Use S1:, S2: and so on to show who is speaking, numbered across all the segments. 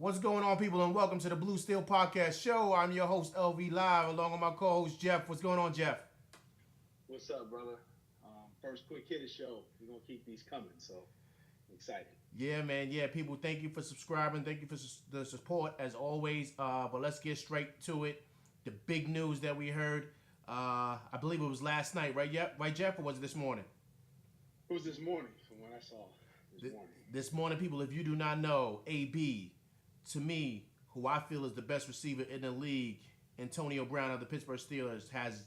S1: What's going on, people, and welcome to the Blue Steel Podcast Show. I'm your host, LV Live, along with my co-host, Jeff. What's going on, Jeff?
S2: What's up, brother? First quick hitter show. We're gonna keep these coming, so I'm excited.
S1: Yeah, man. Yeah, people, thank you for subscribing. Thank you for the support, as always. But let's get straight to it. The big news that we heard, I believe it was last night, right? Yep, right, Jeff, or was it this morning?
S2: It was this morning from what I saw this morning.
S1: This morning, people, if you do not know, AB, to me, who I feel is the best receiver in the league, Antonio Brown of the Pittsburgh Steelers, has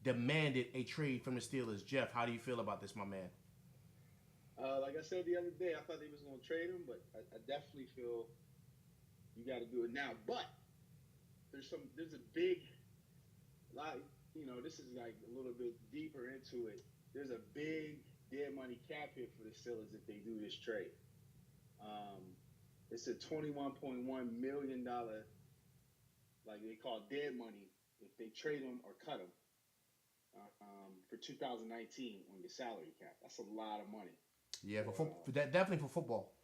S1: demanded a trade from the Steelers. Jeff, how do you feel about this, my man?
S2: Like I said the other day, I thought they was gonna trade him, but I definitely feel you got to do it now. But there's a big, like this is like a little bit deeper into it. There's a big dead money cap hit for the Steelers if they do this trade. Um, it's a $21.1 million, like they call dead money, if they trade him or cut him for 2019 on your salary cap. That's a lot of money.
S1: Yeah, for that, definitely for football.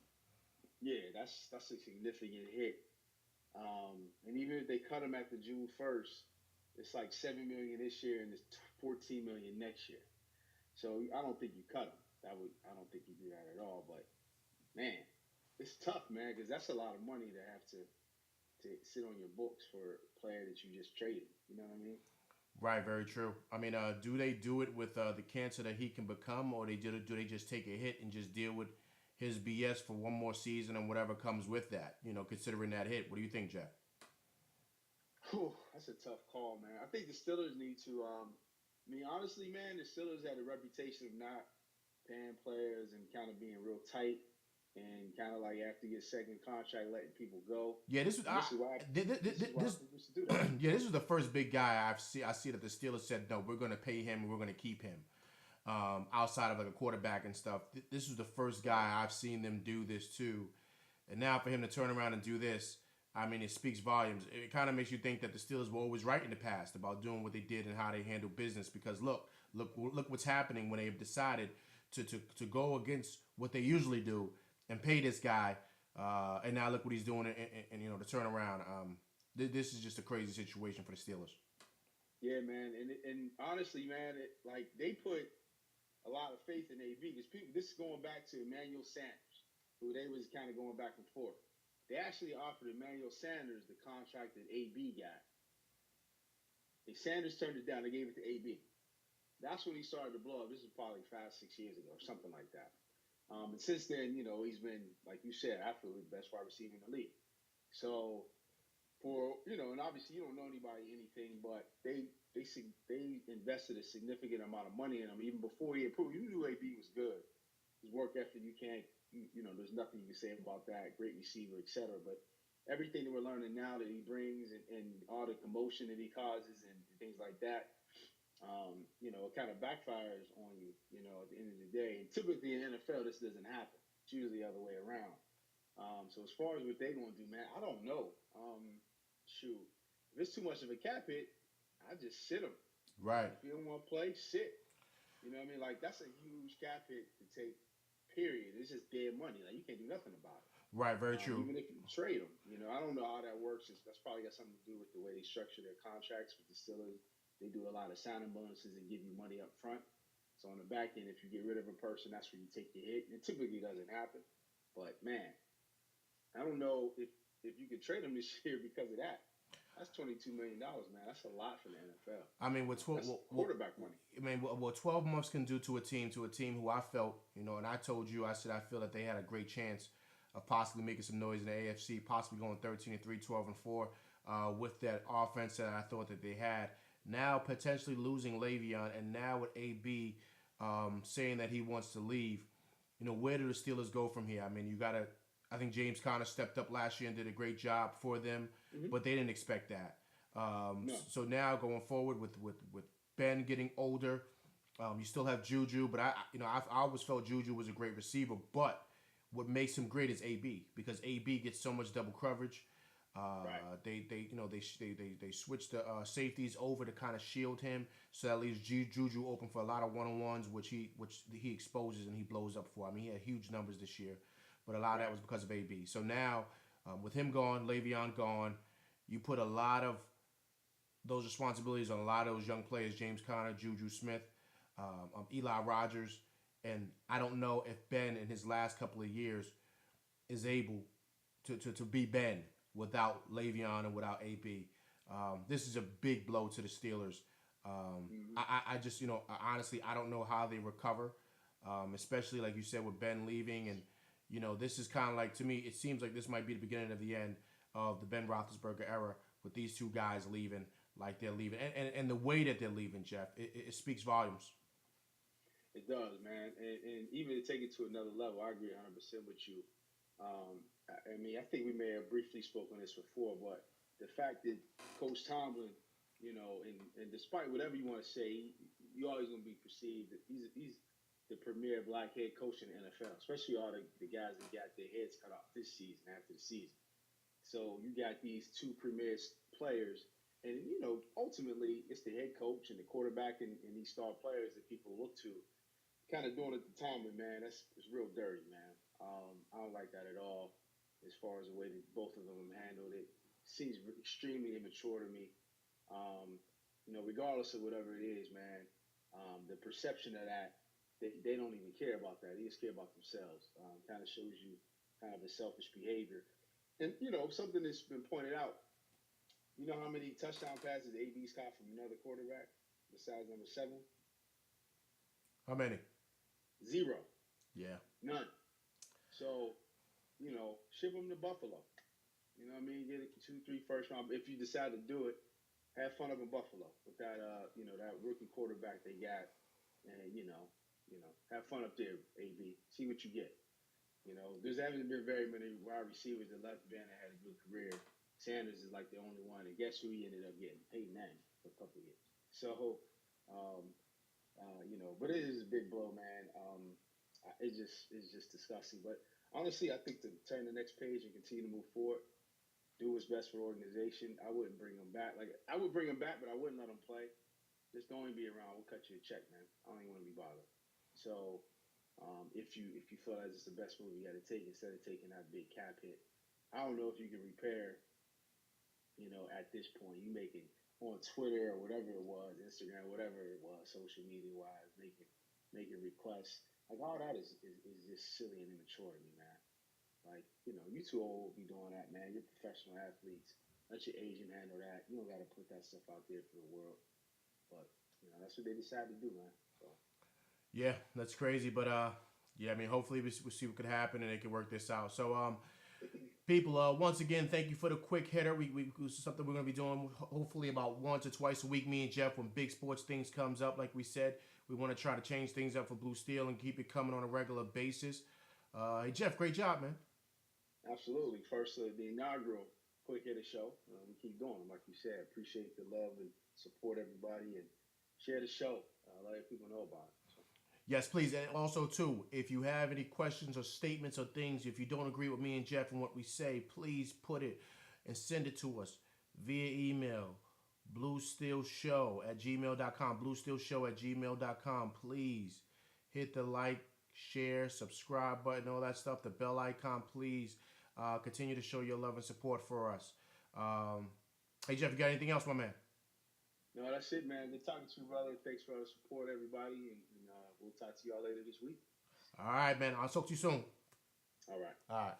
S2: Yeah, that's a significant hit. And even if they cut him after June 1st, it's like $7 million this year and it's $14 million next year. So I don't think you cut him. I don't think you do that at all. But man, it's tough, man, because that's a lot of money to have to sit on your books for a player that you just traded. You know what I mean?
S1: Right, very true. I mean, do they do it with the cancer that he can become, or do they just take a hit and just deal with his BS for one more season and whatever comes with that? Considering that hit, what do you think, Jeff?
S2: Whew, that's a tough call, man. I think the Steelers need to. Honestly, man, the Steelers had a reputation of not paying players and kind of being real tight and kind of like after your second contract, letting people go.
S1: Yeah, this was
S2: This is why.
S1: this
S2: People used to do that.
S1: yeah, this was the first big guy I see that the Steelers said no, we're going to pay him and we're going to keep him. Outside of like a quarterback and stuff, this was the first guy I've seen them do this to, and now for him to turn around and do this, I mean, it speaks volumes. It kind of makes you think that the Steelers were always right in the past about doing what they did and how they handle business. Because look what's happening when they've decided to go against what they usually do and pay this guy, and now look what he's doing, and the turnaround. This is just a crazy situation for the Steelers.
S2: Yeah, man, and honestly, man, like they put a lot of faith in AB because people. This is going back to Emmanuel Sanders, who they was kind of going back and forth. They actually offered Emmanuel Sanders the contract that AB got. Sanders turned it down. They gave it to AB. That's when he started to blow up. This is probably 5-6 years ago or something like that. And since then, he's been, like you said, absolutely the best wide receiver in the league. So and obviously you don't know anybody anything, but they invested a significant amount of money in him even before he improved. You knew AB was good. His work ethic, there's nothing you can say about that. Great receiver, etc. But everything that we're learning now that he brings and all the commotion that he causes and things like that, it kind of backfires on you, at the end of the day. And typically in the NFL, this doesn't happen. It's usually the other way around. So as far as what they're going to do, man, I don't know. Shoot, if it's too much of a cap hit, I just sit him.
S1: Right.
S2: If you don't want to play, sit. You know what I mean? Like, that's a huge cap hit to take, period. It's just dead money. Like, you can't do nothing about it.
S1: Right, very true.
S2: Even if you trade them. I don't know how that works. That's probably got something to do with the way they structure their contracts with the Steelers. They do a lot of signing bonuses and give you money up front. So on the back end, if you get rid of a person, that's where you take your hit. And it typically doesn't happen. But, man, I don't know if you could trade them this year because of that. That's $22 million, man. That's a lot for the NFL.
S1: I mean, with
S2: quarterback money.
S1: I mean, what 12 months can do to a team who I felt, and I told you, I said I feel that they had a great chance of possibly making some noise in the AFC, possibly going 13-3, 12-4, with that offense that I thought that they had. Now potentially losing Le'Veon, and now with AB saying that he wants to leave, where do the Steelers go from here? I mean, I think James Conner stepped up last year and did a great job for them, but they didn't expect that.
S2: No.
S1: So now going forward with Ben getting older, you still have Juju, but I always felt Juju was a great receiver. But what makes him great is AB, because AB gets so much double coverage.
S2: Right.
S1: They switched the safeties over to kind of shield him, so that leaves Juju open for a lot of one-on-ones, which he exposes and he blows up for. I mean, he had huge numbers this year, but a lot of that was because of AB. So now With him gone, Le'Veon gone, you put a lot of those responsibilities on a lot of those young players, James Conner, Juju Smith, Eli Rogers, and I don't know if Ben in his last couple of years is able to be Ben without Le'Veon and without AB. This is a big blow to the Steelers. I just, honestly, I don't know how they recover, especially like you said with Ben leaving. And, this is kind of like, to me, it seems like this might be the beginning of the end of the Ben Roethlisberger era with these two guys leaving like they're leaving. And the way that they're leaving, Jeff, it speaks volumes.
S2: It does, man. And even to take it to another level, I agree 100% with you. I think we may have briefly spoken on this before, but the fact that Coach Tomlin, and despite whatever you want to say, you're always going to be perceived that he's the premier black head coach in the NFL, especially all the guys that got their heads cut off this season after the season. So you got these two premier players, and, ultimately it's the head coach and the quarterback and these star players that people look to. Kind of doing it to Tomlin, man, it's real dirty, man. I don't like that at all as far as the way that both of them handled it. Seems extremely immature to me. Regardless of whatever it is, man, the perception of that, they don't even care about that. They just care about themselves. Kind of shows you kind of a selfish behavior. And, something that's been pointed out, you know how many touchdown passes AB's caught from another quarterback besides number 7?
S1: How many?
S2: 0.
S1: Yeah.
S2: None. So, ship him to Buffalo. You know what I mean? Get 2, 3 first round. If you decide to do it, have fun up in Buffalo with that, that rookie quarterback they got, and have fun up there, AB. See what you get. There haven't been very many wide receivers that left Ben that had a good career. Sanders is like the only one, and guess who he ended up getting? Peyton Manning for a couple of years. So, but it is a big blow, man. It's just disgusting. But honestly, I think to turn the next page and continue to move forward, do what's best for the organization. I wouldn't bring him back. Like, I would bring him back, but I wouldn't let him play. Just don't even be around. We'll cut you a check, man. I don't even want to be bothered. So, if you feel like it's the best move you got to take instead of taking that big cap hit, I don't know if you can repair. At this point, you making on Twitter or whatever it was, Instagram, whatever it was, social media wise, making requests. Like, all that is just silly and immature to me, man. Like, you too old to be doing that, man. You're professional athletes. Let your agent handle that. You don't got to put that stuff out there for the world. But, that's what they decided to do, man. So.
S1: Yeah, that's crazy. But, hopefully we see what could happen and they can work this out. So, people, once again, thank you for the quick hitter. This is something we're going to be doing hopefully about once or twice a week, me and Jeff, when big sports things comes up. Like we said, we want to try to change things up for Blue Steel and keep it coming on a regular basis. Hey, Jeff, great job, man.
S2: Absolutely. First, the inaugural quick hitter show. We keep doing them, like you said. Appreciate the love and support, everybody, and share the show. Let people know about it. So.
S1: Yes, please. And also, too, if you have any questions or statements or things, if you don't agree with me and Jeff and what we say, please put it and send it to us via email, bluesteelshow@gmail.com, bluesteelshow@gmail.com. Please hit the like, share, subscribe button, all that stuff, the bell icon, please. Continue to show your love and support for us. Hey, Jeff, you got anything else, my man?
S2: No, that's it, man. Good talking to you, brother. Thanks for the support, everybody, and we'll talk to y'all later this week.
S1: All right, man. I'll talk to you soon.
S2: All right.
S1: All right.